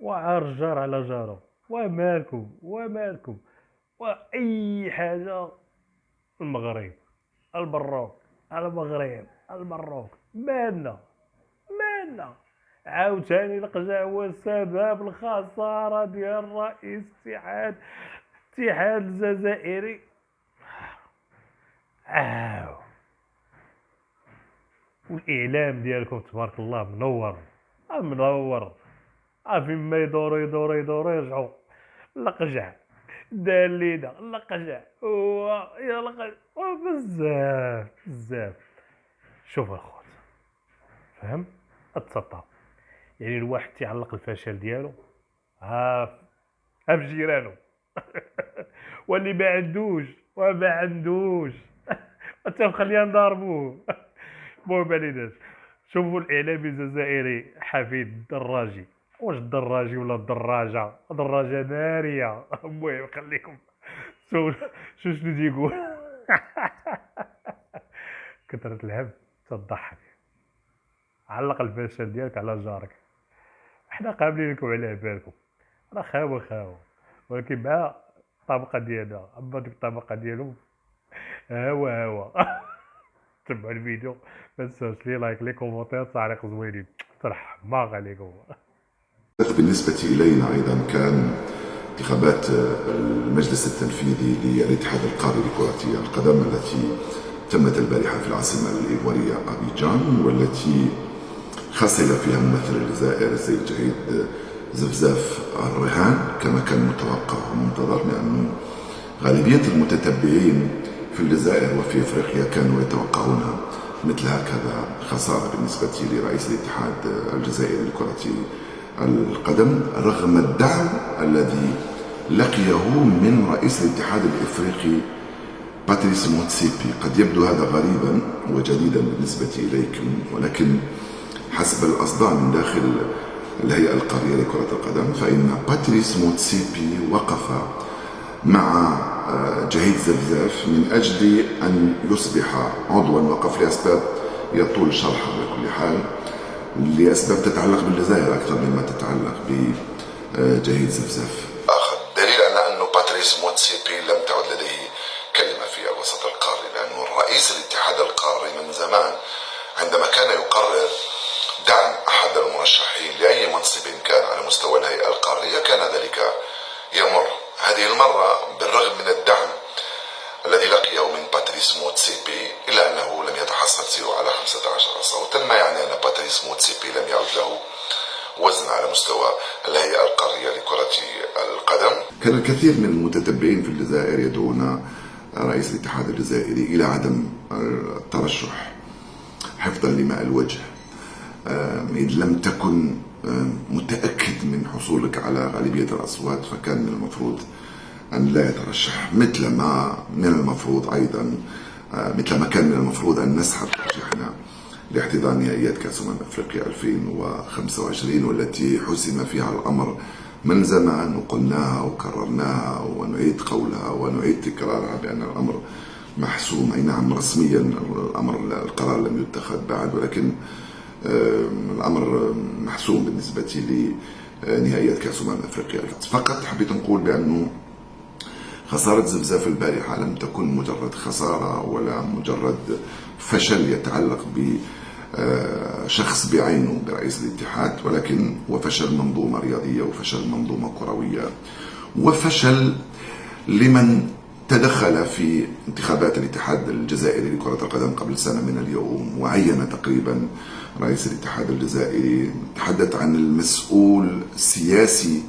وعار الجار على جاره، ومالكم وأي حاجة. المغرب، البروك، المغرب مالنا. عاوتاني القجع هو السبب الخسارة ديال رئيس الاتحاد الجزائري. والاعلام ديالكم تبارك الله منور. فين ما يدوروا يرجعوا القجع دالينا القجع هو يا القجع بزاف. شوف الخوت، فهم التسطى. يعني الواحد تيعلق الفشل ديالو ها في جيرانو. واللي ما عندوش حتى مخليها نضربوه. المهم عليناش. شوفوا الاعلامي الجزائري حفيد الدراجي، واش الدراجي ولا دراجه ناريه. المهم خليكم شنو تيقول. كثرة الهم تضحك. علق الفشل ديالك على جارك. حنا قابلين لكم على بالكم، راه خاوه ولكن مع الطبقه ديالنا. اما ديك الطبقه ديالهم هوا. تبعوا الفيديو، ما تنساوش لي لايك لي كومونتير تعليق زوينين. ترحم عليكم. بالنسبة إلينا أيضا كان انتخابات المجلس التنفيذي للاتحاد القاري لكرة القدم التي تمت البارحة في العاصمة الإيفوارية أبيجان، والتي خسر فيها ممثل الجزائر السيد جهيد زفزاف الرهان كما كان متوقع ومنتظر، لأن غالبية المتتبعين في الجزائر وفي أفريقيا كانوا يتوقعون مثل هكذا خسارة بالنسبة لرئيس الاتحاد الجزائري لكرة القدم، رغم الدعم الذي لقيه من رئيس الاتحاد الإفريقي باتريس موتسيبي. قد يبدو هذا غريبا وجديدا بالنسبة إليكم، ولكن حسب الأصداء من داخل الهيئة القارية لكرة القدم فإن باتريس موتسيبي وقف مع جهيد زفزاف من أجل أن يصبح عضوا. وقف لأسباب يطول شرحها بكل حال، لأسباب تتعلق بالجزائر أكثر مما تتعلق بجهيد زفزاف. آخر دليل على أن باتريس موتسيبي لم تعد لديه كلمة في الوسط القاري، لأنه رئيس الاتحاد القاري من زمان عندما كان يقرر دعم أحد المرشحين لأي منصب كان على مستوى الهيئة القارية كان ذلك يمر. هذه المرة بالرغم من الدعم الذي لقيه من باتريس موتسيبي إلا أنه لم يتحصل سوى على 15 صوتا، ما يعني أن باتريس موتسيبي لم يعد له وزن على مستوى الهيئة القارية لكرة القدم. كان الكثير من المتتبعين في الجزائر يدعون رئيس الاتحاد الجزائري إلى عدم الترشح حفظا لماء الوجه. إذ لم تكن متأكد من حصولك على غالبية الأصوات فكان من المفروض أن لا يترشح، مثل ما كان من المفروض أن نسحب ترشيحنا لاحتضان نهائيات كأس أفريقيا 2025، والتي حسم فيها الأمر من زمان، وقلناها وكررناها ونعيد قولها ونعيد تكرارها بأن الأمر محسوم. أي نعم رسميا القرار لم يتخذ بعد، ولكن الأمر محسوم بالنسبة لنهائيات كأس أفريقيا. فقط حبيت نقول بأنه خسارة زفزاف البارحة لم تكن مجرد خسارة ولا مجرد فشل يتعلق بشخص بعينه برئيس الاتحاد، ولكن هو فشل منظومة رياضية وفشل منظومة كروية وفشل لمن تدخل في انتخابات الاتحاد الجزائري لكرة القدم قبل سنة من اليوم وعين تقريبا رئيس الاتحاد الجزائري. تحدث عن المسؤول السياسي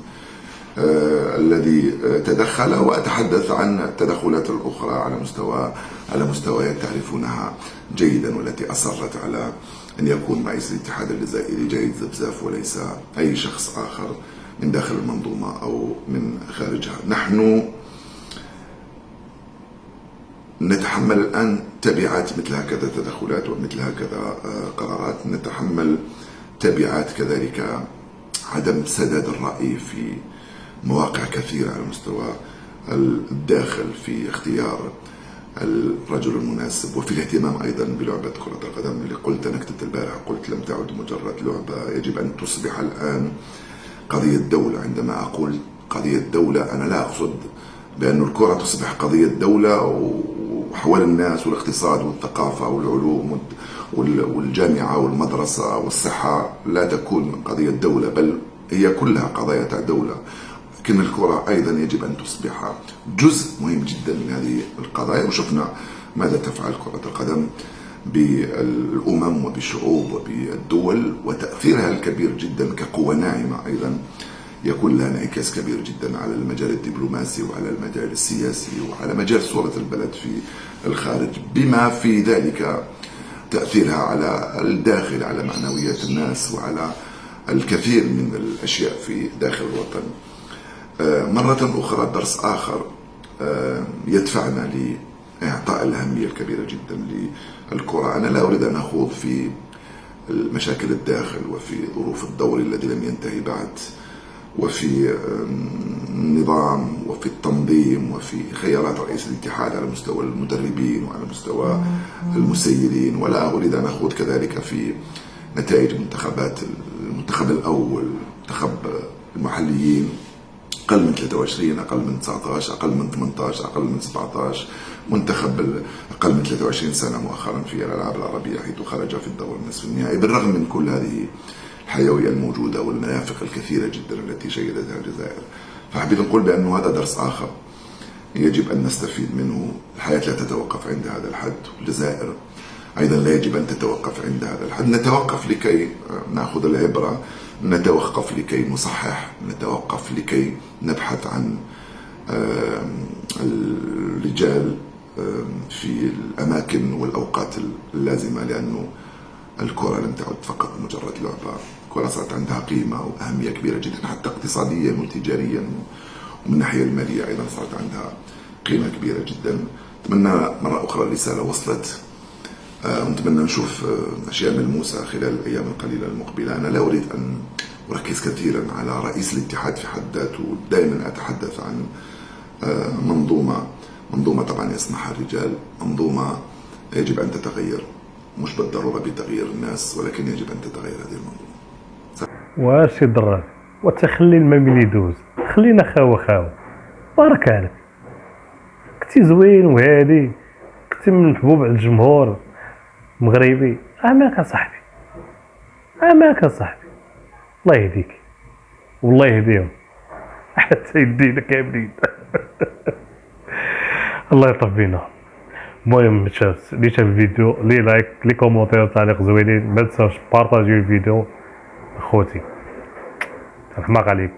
الذي تدخل، وأتحدث عن التدخلات الأخرى على مستويات تعرفونها جيدا، والتي أصرت على أن يكون رئيس الاتحاد الجزائري جهيد زفزاف وليس أي شخص آخر من داخل المنظومة أو من خارجها. نحن نتحمل الآن تبعات مثل هكذا تدخلات ومثل هكذا قرارات، نتحمل تبعات كذلك عدم سداد الرأي في مواقع كثيرة على مستوى الداخل في اختيار الرجل المناسب وفي الاهتمام أيضا بلعبة كرة القدم. اللي قلت أنا كتبت البارحة، قلت لم تعد مجرد لعبة، يجب أن تصبح الآن قضية دولة. عندما أقول قضية دولة أنا لا أقصد بأن الكرة تصبح قضية دولة وحول الناس والاقتصاد والثقافة والعلوم والجامعة والمدرسة والصحة لا تكون قضية دولة، بل هي كلها قضايا دولة. لكن الكرة أيضا يجب أن تصبح جزء مهم جدا من هذه القضايا، وشفنا ماذا تفعل كرة القدم بالأمم وبالشعوب وبالدول، وتأثيرها الكبير جدا كقوة ناعمة أيضا يكون لها انعكاس كبير جدا على المجال الدبلوماسي وعلى المجال السياسي وعلى مجال صورة البلد في الخارج، بما في ذلك تأثيرها على الداخل، على معنويات الناس وعلى الكثير من الأشياء في داخل الوطن. مرة أخرى درس آخر يدفعنا لإعطاء الأهمية الكبيرة جدا للكرة. أنا لا أريد أن أخوض في مشاكل الداخل وفي ظروف الدوري الذي لم ينتهي بعد، وفي النظام وفي التنظيم وفي خيارات رئيس الاتحاد على مستوى المدربين وعلى مستوى المسيرين، ولا أريد أن أخوض كذلك في نتائج منتخبات المنتخب الأول، منتخب المحليين، أقل من 23، أقل من 19، أقل من 18، أقل من 17، منتخب أقل من 23 سنة مؤخرا في الألعاب العربية حيث خرج في الدور النصف النهائي. بالرغم من كل هذه الحيوية الموجودة والمنافق الكثيرة جدا التي شهدتها الجزائر، فحبيت نقول بأن هذا درس آخر يجب أن نستفيد منه. الحياة لا تتوقف عند هذا الحد، والجزائر أيضا لا يجب أن تتوقف عند هذا الحد. نتوقف لكي نأخذ العبرة، نتوقف لكي نصحح، نتوقف لكي نبحث عن الرجال في الأماكن والأوقات اللازمة، لأنه الكرة لم تعد فقط مجرد لعبة. الكرة صارت عندها قيمة وأهمية كبيرة جدا، حتى اقتصاديا وتجاريا، ومن الناحية المالية أيضا صارت عندها قيمة كبيرة جدا. أتمنى مرة أخرى الرسالة وصلت، ونتمنى نشوف أشياء ملموسة خلال الأيام القليلة المقبلة. أنا لا أريد أن أركز كثيرا على رئيس الاتحاد في حد ذاته، دائما أتحدث عن منظومة طبعا يسمحها الرجال، منظومة يجب أن تتغير، مش بالضرورة بتغيير الناس، ولكن يجب أن تتغير هذه المنظومة. واش يضرك وتخلي المامي يدوز، خلينا خاوة بارك عليك، كنتي زوين وهادي، كنتي من محبوب على الجمهور مغربي. اماك صاحبي، اماك صاحبي، الله يهديك والله يهديهم حتى يدينا كاملين. الله يطف بينا. المهم اللي شاف الفيديو لي لايك، لي كومونتير، تعليق زوينين، ما تنساوش بارطاجيو الفيديو. اخوتي الحماق عليك.